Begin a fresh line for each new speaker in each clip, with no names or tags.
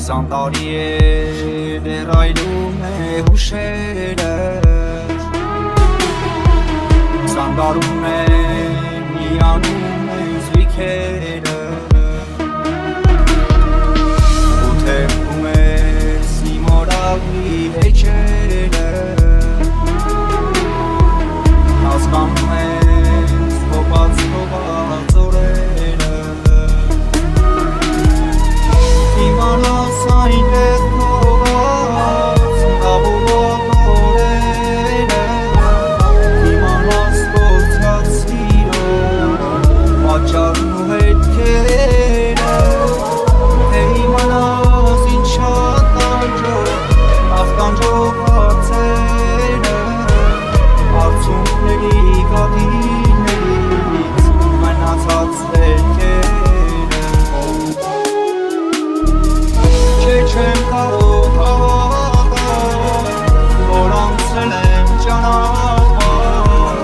Տարի է դեռ այլում է հուշերը Զանգարում է միանում է զույգերը Ու թերքում ես իմ օրավի հեքերը Հասկանում ես հոպած օրերը Իմանաս այն հետ նորած Աղուղոտ օրերը Իմանաս գործած սիրո Պատճառն ու հետքերը Թե իմանաս ինչ ականջով Աղկանջով հարցերը Արցունքների գավիներից Մնացած հետքերը Չեմ կարող հավատալ, որ անցել եմ ճանապարհ,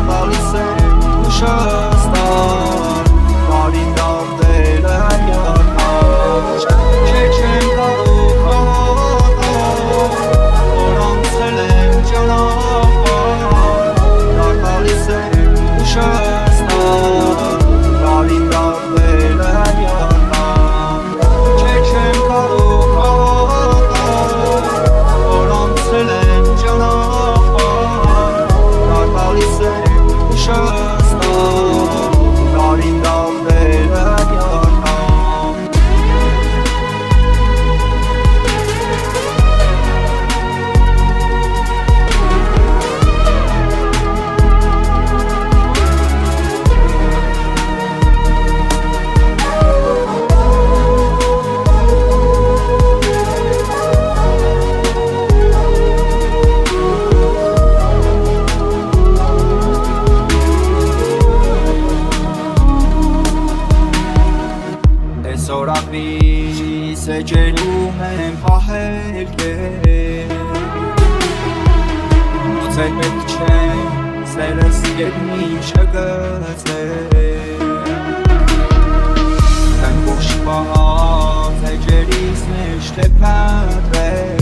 տալիս եմ ուշս տար, բարին դարձել է յակար Չեմ կարող հավատալ, որ անցել եմ ճանապարհ, տալիս եմ ուշս տար, բարին դարձել է յակար Չեմ կարող Սորակվի սեջերում եմ պահել կեր Ուծել պետք չեմ սերս երմին չգծել Եմ բուշ պահած էջերիս մեջ թե պանդրել